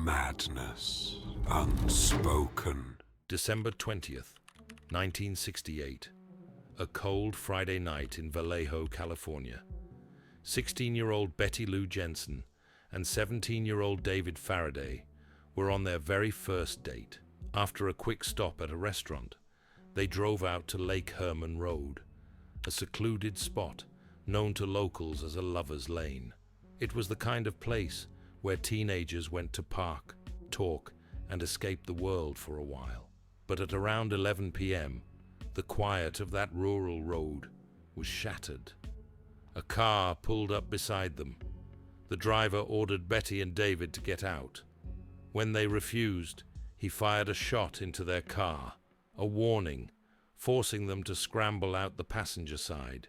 Madness Unspoken. December 20th, 1968. A cold Friday night in Vallejo, California. 16-year-old Betty Lou Jensen and 17-year-old David Faraday were on their very first date. After a quick stop at a restaurant, they drove out to Lake Herman Road, a secluded spot known to locals as a lover's lane. It was the kind of place where teenagers went to park, talk, and escape the world for a while. But at around 11 p.m., the quiet of that rural road was shattered. A car pulled up beside them. The driver ordered Betty and David to get out. When they refused, he fired a shot into their car, a warning, forcing them to scramble out the passenger side.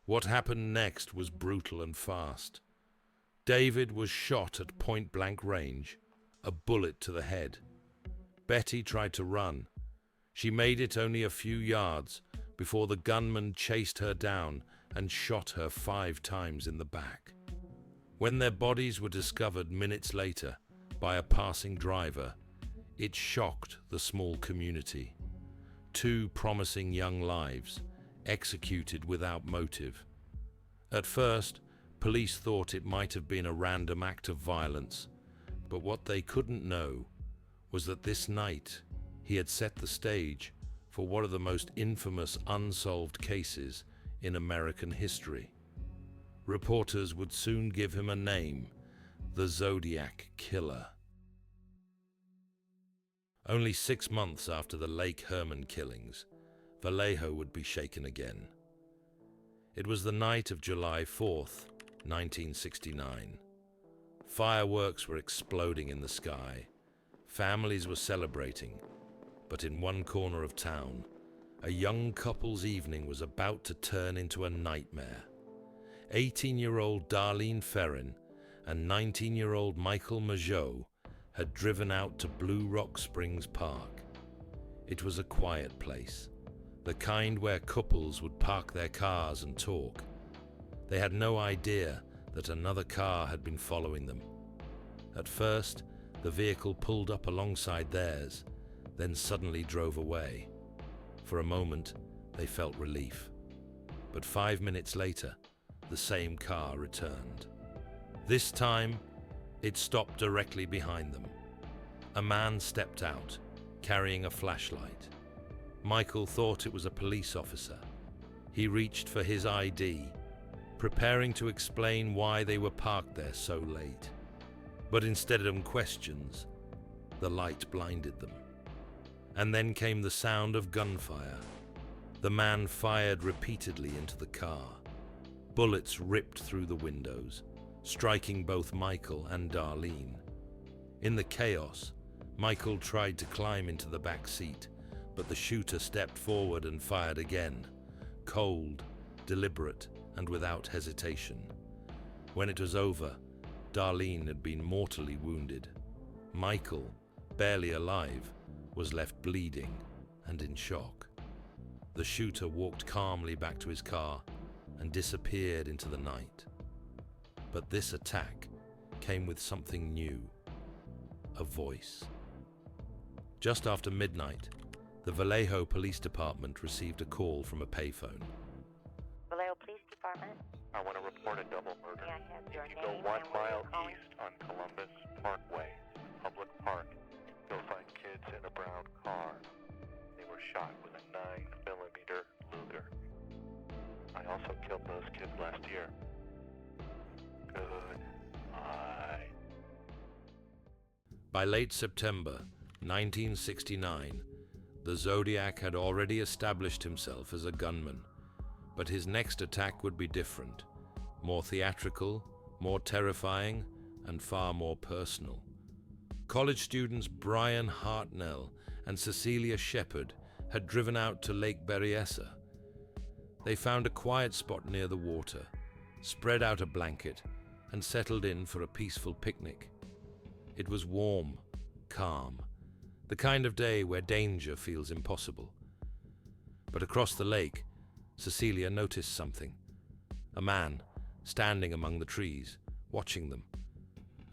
What happened next was brutal and fast. David was shot at point-blank range, a bullet to the head. Betty tried to run. She made it only a few yards before the gunman chased her down and shot her 5 times in the back. When their bodies were discovered minutes later by a passing driver, it shocked the small community. 2 promising young lives, executed without motive. At first, police thought it might have been a random act of violence, but what they couldn't know was that this night he had set the stage for one of the most infamous unsolved cases in American history. Reporters would soon give him a name: the Zodiac Killer. Only 6 months after the Lake Herman killings, Vallejo would be shaken again. It was the night of July 4th, 1969. Fireworks were exploding in the sky. Families were celebrating, but in one corner of town, a young couple's evening was about to turn into a nightmare. 18-year-old Darlene Ferrin and 19-year-old Michael Mageau had driven out to Blue Rock Springs Park. It was a quiet place, the kind where couples would park their cars and talk. They had no idea that another car had been following them. At first, the vehicle pulled up alongside theirs, then suddenly drove away. For a moment, they felt relief. But 5 minutes later, the same car returned. This time, it stopped directly behind them. A man stepped out, carrying a flashlight. Michael thought it was a police officer. He reached for his ID, preparing to explain why they were parked there so late. But instead of questions, the light blinded them. And then came the sound of gunfire. The man fired repeatedly into the car. Bullets ripped through the windows, striking both Michael and Darlene. In the chaos, Michael tried to climb into the back seat, but the shooter stepped forward and fired again, cold, deliberate, and without hesitation. When it was over, Darlene had been mortally wounded. Michael, barely alive, was left bleeding and in shock. The shooter walked calmly back to his car and disappeared into the night. But this attack came with something new: a voice. Just after midnight, the Vallejo Police Department received a call from a payphone. Vallejo Police Department. I want to report a double murder. May I have your If you name go 1 and where mile you're calling? east on Columbus Parkway, public park, you'll find kids in a brown car. They were shot with a 9mm Luger. I also killed those kids last year. Good. Bye. By late September 1969, the Zodiac had already established himself as a gunman, but his next attack would be different, more theatrical, more terrifying, and far more personal. College students Brian Hartnell and Cecilia Shepard had driven out to Lake Berryessa. They found a quiet spot near the water, spread out a blanket, and settled in for a peaceful picnic. It was warm, calm, the kind of day where danger feels impossible. But across the lake, Cecilia noticed something. A man standing among the trees, watching them.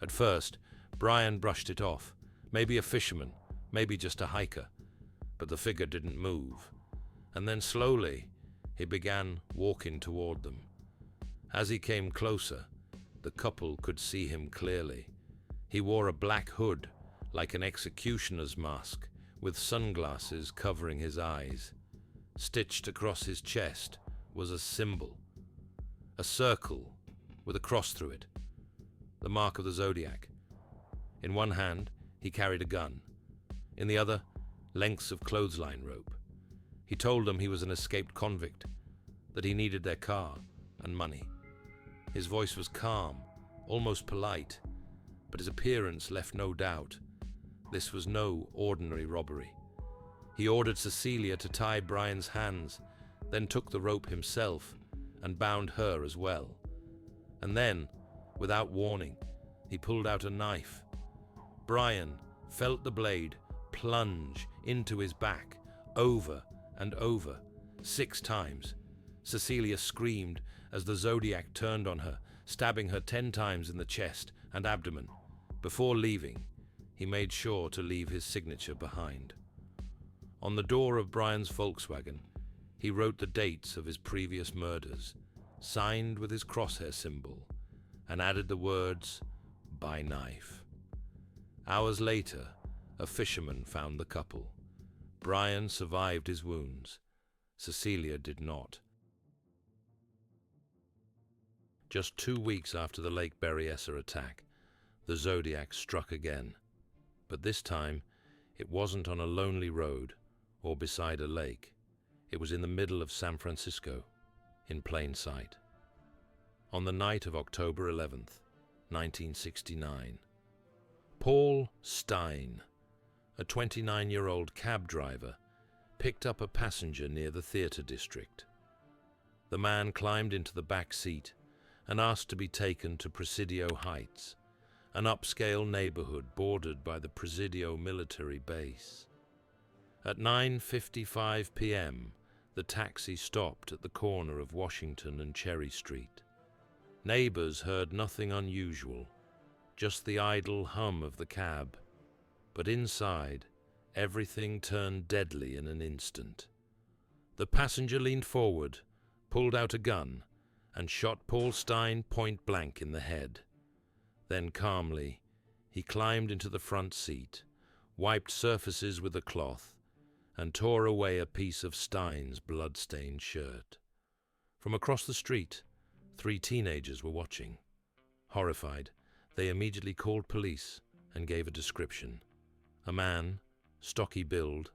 At first, Brian brushed it off. Maybe a fisherman, maybe just a hiker. But the figure didn't move. And then slowly, he began walking toward them. As he came closer, the couple could see him clearly. He wore a black hood, like an executioner's mask, with sunglasses covering his eyes. Stitched across his chest was a symbol, a circle with a cross through it, the mark of the Zodiac. In one hand, he carried a gun. In the other, lengths of clothesline rope. He told them he was an escaped convict, that he needed their car and money. His voice was calm, almost polite, but his appearance left no doubt. This was no ordinary robbery. He ordered Cecilia to tie Brian's hands, then took the rope himself and bound her as well. And then, without warning, he pulled out a knife. Brian felt the blade plunge into his back, over and over, 6 times. Cecilia screamed as the Zodiac turned on her, stabbing her 10 times in the chest and abdomen. Before leaving, he made sure to leave his signature behind. On the door of Brian's Volkswagen, he wrote the dates of his previous murders, signed with his crosshair symbol, and added the words, "by knife." Hours later, a fisherman found the couple. Brian survived his wounds. Cecilia did not. Just 2 weeks after the Lake Berryessa attack, the Zodiac struck again. But this time, it wasn't on a lonely road or beside a lake. It was in the middle of San Francisco, in plain sight. On the night of October 11th, 1969, Paul Stein, a 29-year-old cab driver, picked up a passenger near the theater district. The man climbed into the back seat and asked to be taken to Presidio Heights, an upscale neighborhood bordered by the Presidio military base. At 9:55 p.m., the taxi stopped at the corner of Washington and Cherry Street. Neighbors heard nothing unusual, just the idle hum of the cab. But inside, everything turned deadly in an instant. The passenger leaned forward, pulled out a gun, and shot Paul Stein point blank in the head. Then calmly, he climbed into the front seat, wiped surfaces with a cloth, and tore away a piece of Stein's blood-stained shirt. From across the street, 3 teenagers were watching. Horrified, they immediately called police and gave a description. A man, stocky build,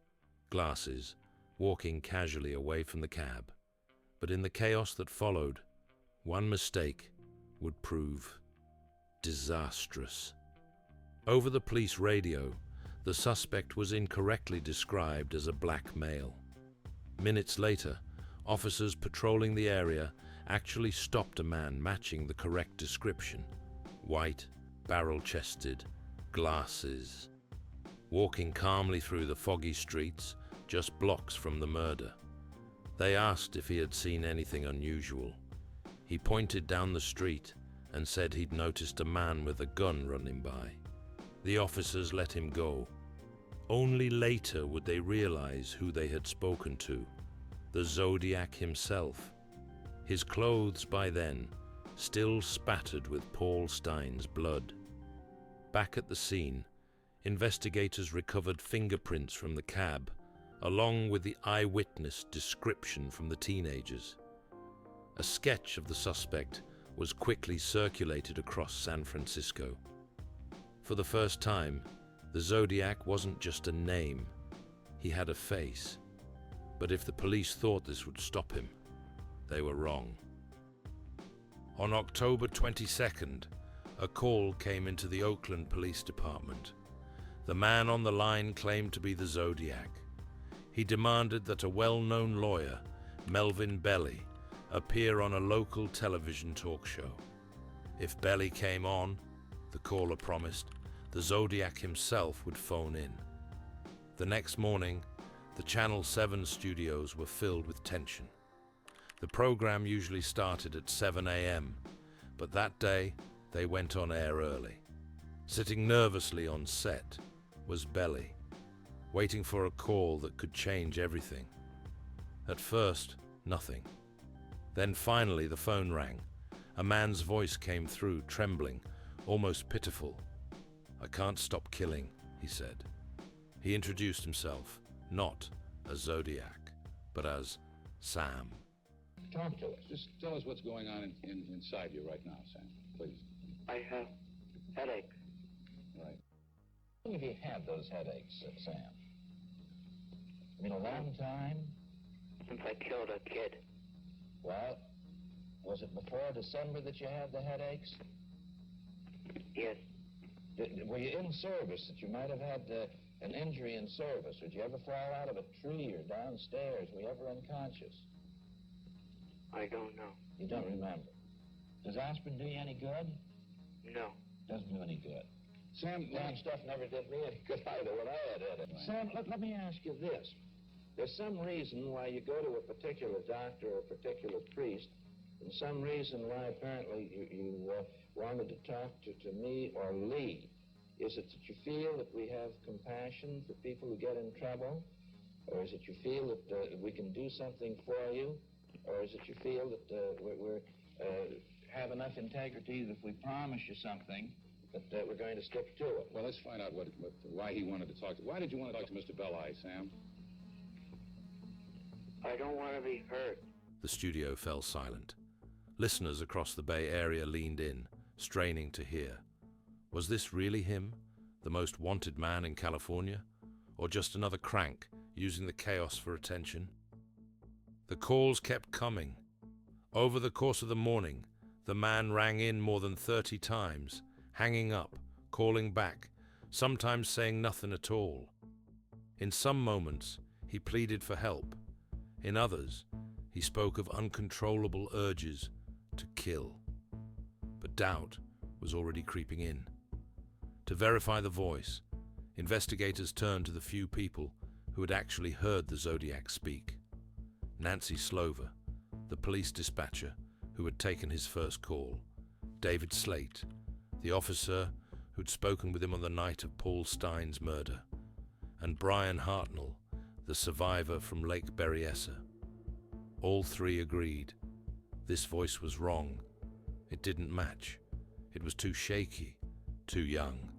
glasses, walking casually away from the cab. But in the chaos that followed, one mistake would prove disastrous. Over the police radio, the suspect was incorrectly described as a black male. Minutes later, officers patrolling the area actually stopped a man matching the correct description. White, barrel-chested, glasses. Walking calmly through the foggy streets, just blocks from the murder. They asked if he had seen anything unusual. He pointed down the street and said he'd noticed a man with a gun running by. The officers let him go. Only later would they realize who they had spoken to, the Zodiac himself. His clothes by then still spattered with Paul Stein's blood. Back at the scene, investigators recovered fingerprints from the cab, along with the eyewitness description from the teenagers. A sketch of the suspect was quickly circulated across San Francisco. For the first time, the Zodiac wasn't just a name, he had a face. But if the police thought this would stop him, they were wrong. On October 22nd, a call came into the Oakland Police Department. The man on the line claimed to be the Zodiac. He demanded that a well-known lawyer, Melvin Belly, appear on a local television talk show. If Belly came on, the caller promised, the Zodiac himself would phone in. The next morning, the Channel 7 studios were filled with tension. The program usually started at 7 a.m., but that day they went on air early. Sitting nervously on set was Belly, waiting for a call that could change everything. At first, nothing. Then finally the phone rang. A man's voice came through, trembling, almost pitiful. "I can't stop killing," he said. He introduced himself, not as Zodiac, but as Sam. Talk to us. Just tell us what's going on inside you right now, Sam, please. I have headaches. Right. How long have you had those headaches, Sam? I mean, a long time? Since I killed a kid. Well, was it before December that you had the headaches? Yes. Were you in service that you might have had an injury in service? Did you ever fall out of a tree or downstairs? Were you ever unconscious? I don't know. You don't remember. Does aspirin do you any good? No. Doesn't do any good. Sam, that stuff never did me any good either when I had it. Sam, let me ask you this. There's some reason why you go to a particular doctor or a particular priest, and some reason why apparently you wanted to talk to me or Lee. Is it that you feel that we have compassion for people who get in trouble? Or is it you feel that we can do something for you? Or is it you feel that we're have enough integrity that if we promise you something, that we're going to stick to it? Well, let's find out why he wanted to talk to. Why did you want to talk to Mr. Belli, Sam? I don't want to be hurt. The studio fell silent. Listeners across the Bay Area leaned in, straining to hear. Was this really him, the most wanted man in California? Or just another crank using the chaos for attention? The calls kept coming. Over the course of the morning, the man rang in more than 30 times, hanging up, calling back, sometimes saying nothing at all. In some moments, he pleaded for help. In others, he spoke of uncontrollable urges to kill. But doubt was already creeping in. To verify the voice, investigators turned to the few people who had actually heard the Zodiac speak. Nancy Slover, the police dispatcher who had taken his first call, David Slate, the officer who'd spoken with him on the night of Paul Stein's murder, and Brian Hartnell, the survivor from Lake Berryessa. All three agreed. This voice was wrong. It didn't match. It was too shaky, too young.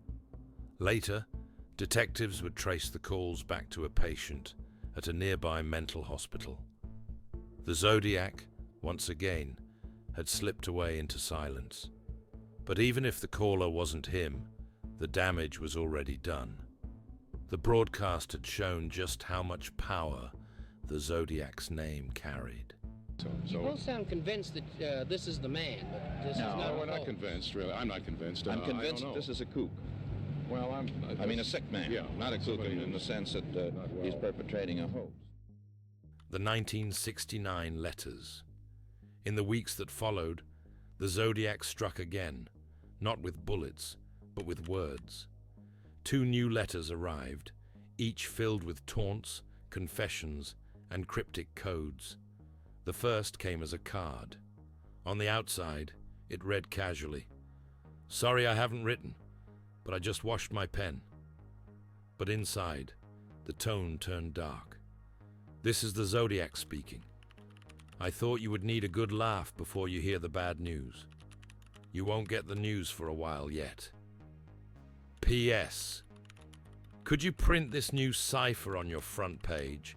Later, detectives would trace the calls back to a patient at a nearby mental hospital. The Zodiac, once again, had slipped away into silence. But even if the caller wasn't him, the damage was already done. The broadcast had shown just how much power the Zodiac's name carried. You both sound convinced that this is the man, but this is not. No, we're a not hoax. convinced, really. I'm not convinced. I'm I convinced don't that know. this is a kook. Well, I mean, a sick man. Yeah, not a kook somebody in the who's sense that not well. he's perpetrating a hoax. The 1969 letters. In the weeks that followed, the Zodiac struck again, not with bullets, but with words. 2 new letters arrived, each filled with taunts, confessions, and cryptic codes. The first came as a card. On the outside, it read casually, "Sorry I haven't written, but I just washed my pen." But inside, the tone turned dark. "This is the Zodiac speaking. I thought you would need a good laugh before you hear the bad news. You won't get the news for a while yet. P.S. Could you print this new cipher on your front page?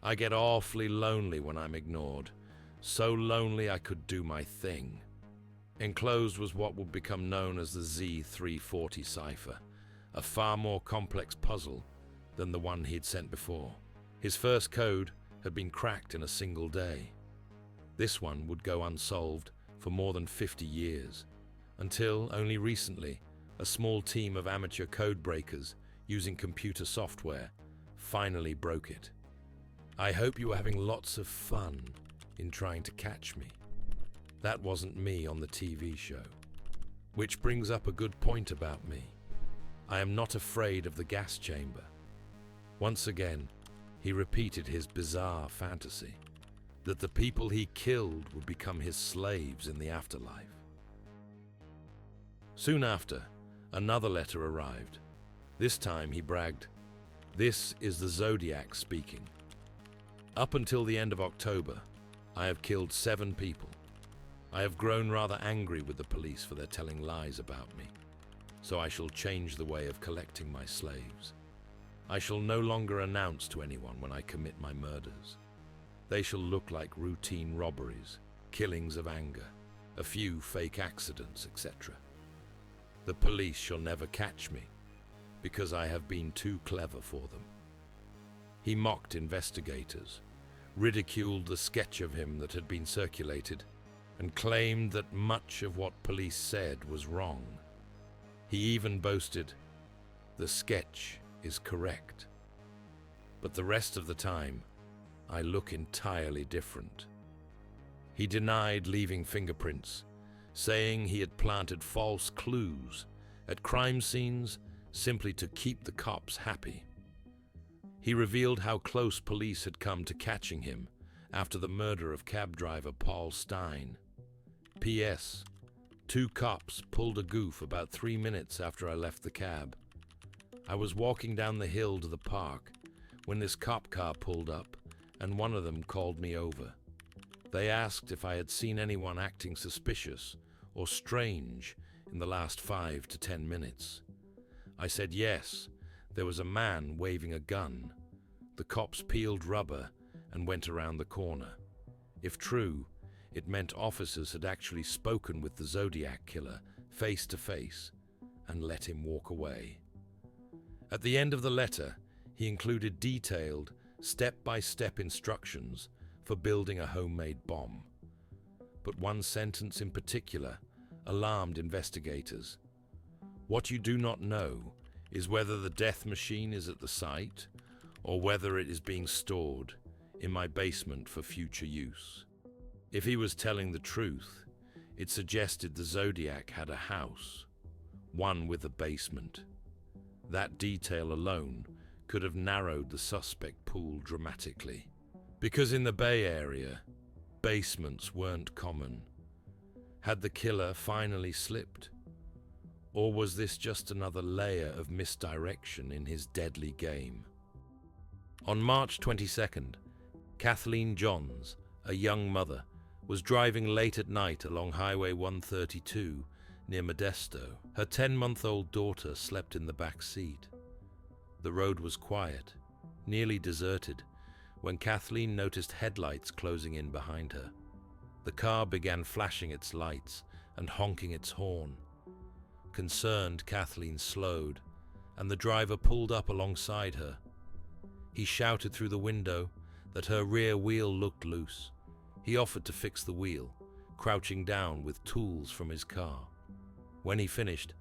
I get awfully lonely when I'm ignored. So lonely I could do my thing." Enclosed was what would become known as the Z340 cipher, a far more complex puzzle than the one he'd sent before. His first code had been cracked in a single day. This one would go unsolved for more than 50 years, until only recently, a small team of amateur codebreakers using computer software finally broke it. I hope you were having lots of fun in trying to catch me. That wasn't me on the TV show. Which brings up a good point about me. I am not afraid of the gas chamber. Once again, he repeated his bizarre fantasy that the people he killed would become his slaves in the afterlife. Soon after, Another letter arrived. This time he bragged, "This is the Zodiac speaking. Up until the end of October, I have killed 7 people. I have grown rather angry with the police for their telling lies about me, so I shall change the way of collecting my slaves. I shall no longer announce to anyone when I commit my murders. They shall look like routine robberies, killings of anger, a few fake accidents, etc. The police shall never catch me, because I have been too clever for them." He mocked investigators, ridiculed the sketch of him that had been circulated, and claimed that much of what police said was wrong. He even boasted, "The sketch is correct." But the rest of the time, I look entirely different. He denied leaving fingerprints, saying he had planted false clues at crime scenes simply to keep the cops happy. He revealed how close police had come to catching him after the murder of cab driver Paul Stein. P.S. 2 cops pulled a goof about 3 minutes after I left the cab. I was walking down the hill to the park when this cop car pulled up, and one of them called me over. They asked if I had seen anyone acting suspicious or strange in the last 5 to 10 minutes. I said yes, there was a man waving a gun. The cops peeled rubber and went around the corner. If true, it meant officers had actually spoken with the Zodiac Killer face to face and let him walk away. At the end of the letter, he included detailed, step-by-step instructions for building a homemade bomb. But one sentence in particular alarmed investigators. "What you do not know is whether the death machine is at the site or whether it is being stored in my basement for future use." If he was telling the truth, it suggested the Zodiac had a house, one with a basement. That detail alone could have narrowed the suspect pool dramatically. Because in the Bay Area, basements weren't common. Had the killer finally slipped? Or was this just another layer of misdirection in his deadly game? On March 22nd, Kathleen Johns, a young mother, was driving late at night along Highway 132 near Modesto. Her 10-month-old daughter slept in the back seat. The road was quiet, nearly deserted, when Kathleen noticed headlights closing in behind her. The car began flashing its lights and honking its horn. Concerned, Kathleen slowed, and the driver pulled up alongside her. He shouted through the window that her rear wheel looked loose. He offered to fix the wheel, crouching down with tools from his car. When he finished,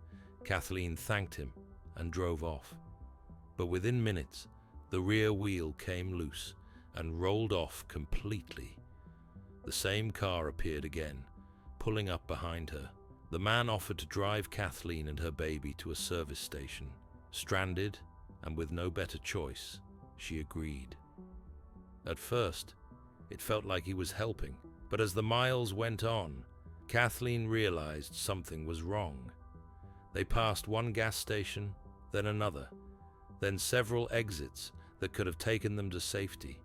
Kathleen thanked him and drove off. But within minutes, the rear wheel came loose and rolled off completely. The same car appeared again, pulling up behind her. The man offered to drive Kathleen and her baby to a service station. Stranded, and with no better choice, she agreed. At first, it felt like he was helping, but as the miles went on, Kathleen realized something was wrong. They passed one gas station, then another, then several exits that could have taken them to safety.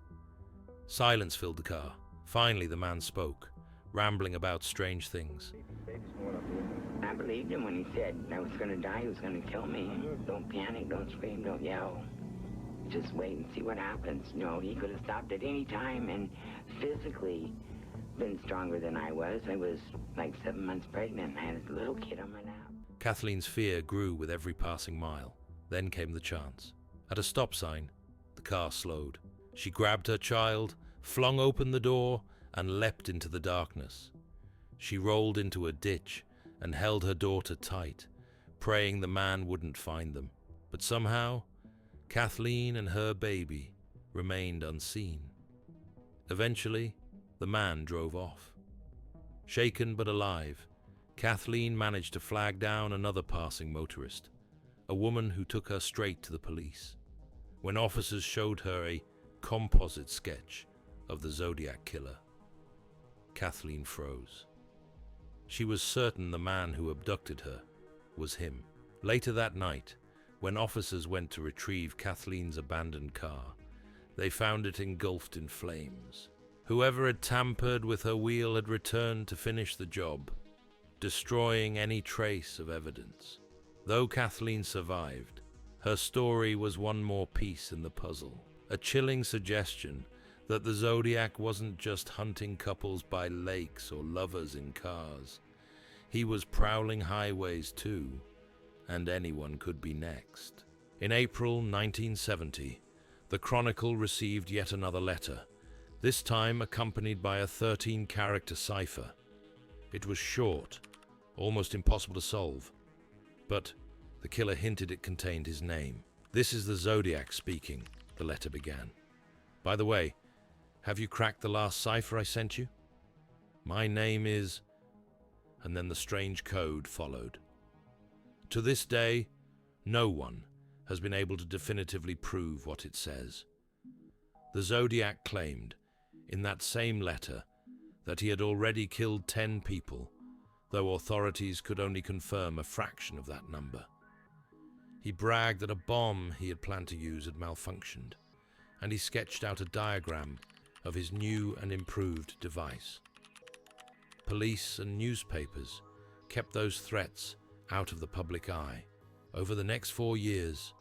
Silence filled the car. Finally, the man spoke, rambling about strange things. I believed him when he said I was going to die, he was going to kill me. Don't panic, don't scream, don't yell. Just wait and see what happens. You know, he could have stopped at any time and physically been stronger than I was. I was like 7 months pregnant. I had a little kid on my lap. Kathleen's fear grew with every passing mile. Then came the chance. At a stop sign, the car slowed. She grabbed her child, flung open the door, and leapt into the darkness. She rolled into a ditch and held her daughter tight, praying the man wouldn't find them. But somehow, Kathleen and her baby remained unseen. Eventually, the man drove off. Shaken but alive, Kathleen managed to flag down another passing motorist, a woman who took her straight to the police. When officers showed her a composite sketch of the Zodiac Killer, Kathleen froze. She was certain the man who abducted her was him. Later that night, when officers went to retrieve Kathleen's abandoned car, they found it engulfed in flames. Whoever had tampered with her wheel had returned to finish the job, destroying any trace of evidence. Though Kathleen survived, her story was one more piece in the puzzle, a chilling suggestion that the Zodiac wasn't just hunting couples by lakes or lovers in cars. He was prowling highways too, and anyone could be next. In April 1970, the Chronicle received yet another letter, this time accompanied by a 13-character cipher. It was short, almost impossible to solve, but the killer hinted it contained his name. "This is the Zodiac speaking," the letter began. "By the way, have you cracked the last cipher I sent you? My name is..." And then the strange code followed. To this day, no one has been able to definitively prove what it says. The Zodiac claimed, in that same letter, that he had already killed 10 people, though authorities could only confirm a fraction of that number. He bragged that a bomb he had planned to use had malfunctioned, and he sketched out a diagram of his new and improved device. Police and newspapers kept those threats out of the public eye. Over the next 4 years,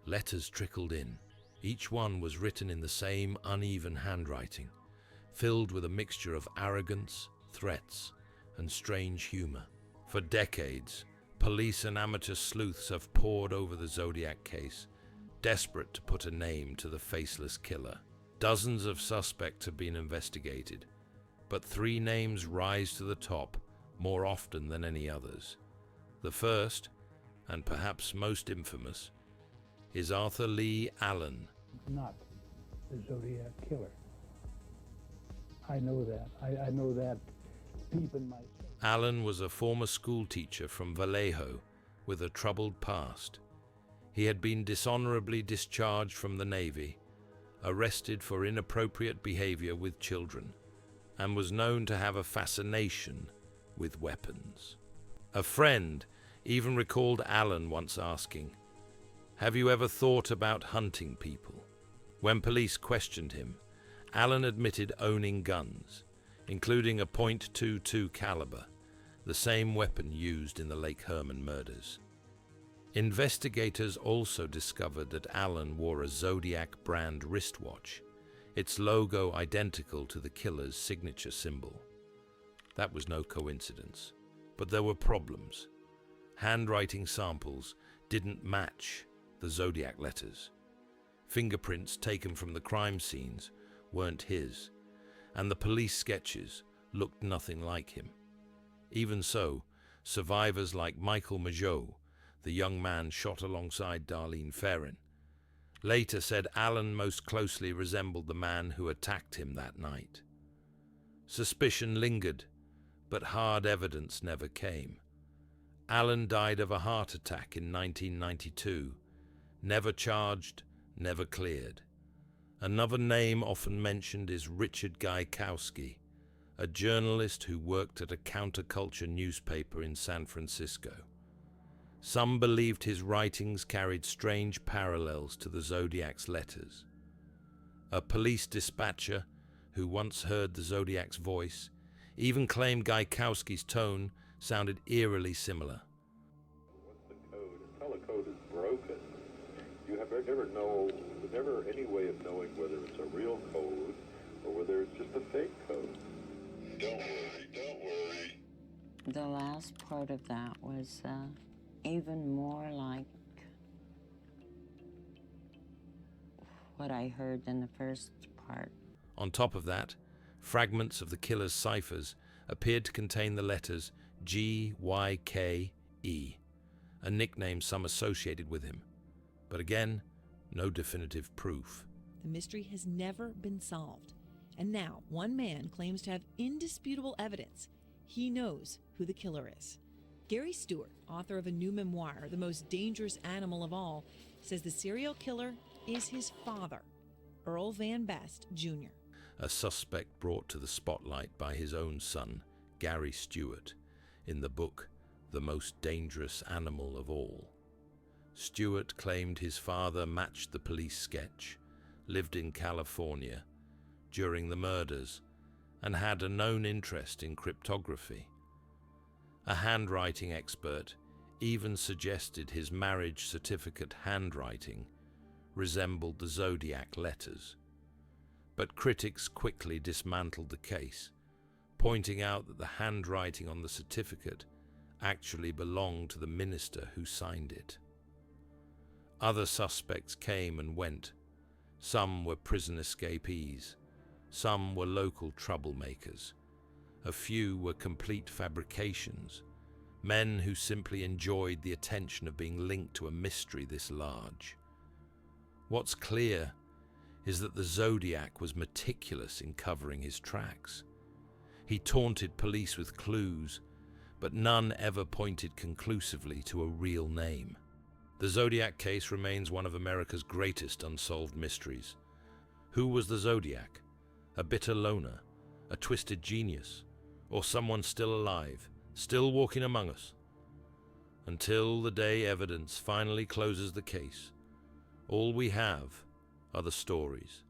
letters trickled in. Each one was written in the same uneven handwriting, filled with a mixture of arrogance, threats, and strange humor. For decades, police and amateur sleuths have pored over the Zodiac case, desperate to put a name to the faceless killer. Dozens of suspects have been investigated, but 3 names rise to the top more often than any others. The first, and perhaps most infamous, is Arthur Leigh Allen. Not the Zodiac Killer. I know that. I know that deep in myself. Allen was a former school teacher from Vallejo with a troubled past. He had been dishonorably discharged from the Navy, arrested for inappropriate behavior with children, and was known to have a fascination with weapons. A friend even recalled Allen once asking, "Have you ever thought about hunting people?" When police questioned him, Allen admitted owning guns, including a .22 caliber, the same weapon used in the Lake Herman murders. Investigators also discovered that Allen wore a Zodiac brand wristwatch, its logo identical to the killer's signature symbol. That was no coincidence, but there were problems. Handwriting samples didn't match the Zodiac letters. Fingerprints taken from the crime scenes weren't his, and the police sketches looked nothing like him. Even so, survivors like Michael Majot, the young man shot alongside Darlene Ferrin, later said Allen most closely resembled the man who attacked him that night. Suspicion lingered, but hard evidence never came. Allen died of a heart attack in 1992, never charged, never cleared. Another name often mentioned is Richard Gaikowski, a journalist who worked at a counterculture newspaper in San Francisco. Some believed his writings carried strange parallels to the Zodiac's letters. A police dispatcher who once heard the Zodiac's voice even claimed Gaikowski's tone sounded eerily similar. What's the code? Until a code is broken, you never any way of knowing whether it's a real code or whether it's just a fake code. Don't worry. The last part of that was even more like what I heard in the first part. On top of that, fragments of the killer's ciphers appeared to contain the letters GYKE, a nickname some associated with him. But again, no definitive proof. The mystery has never been solved. And now, one man claims to have indisputable evidence. He knows who the killer is. Gary Stewart, author of a new memoir, The Most Dangerous Animal of All, says the serial killer is his father, Earl Van Best, Jr. A suspect brought to the spotlight by his own son, Gary Stewart, in the book The Most Dangerous Animal of All. Stewart claimed his father matched the police sketch, lived in California during the murders, and had a known interest in cryptography. A handwriting expert even suggested his marriage certificate handwriting resembled the Zodiac letters. But critics quickly dismantled the case, pointing out that the handwriting on the certificate actually belonged to the minister who signed it. Other suspects came and went. Some were prison escapees. Some were local troublemakers. A few were complete fabrications, men who simply enjoyed the attention of being linked to a mystery this large. What's clear is that the Zodiac was meticulous in covering his tracks. He taunted police with clues, but none ever pointed conclusively to a real name. The Zodiac case remains one of America's greatest unsolved mysteries. Who was the Zodiac? A bitter loner? A twisted genius? Or someone still alive, still walking among us? Until the day evidence finally closes the case, all we have are the stories.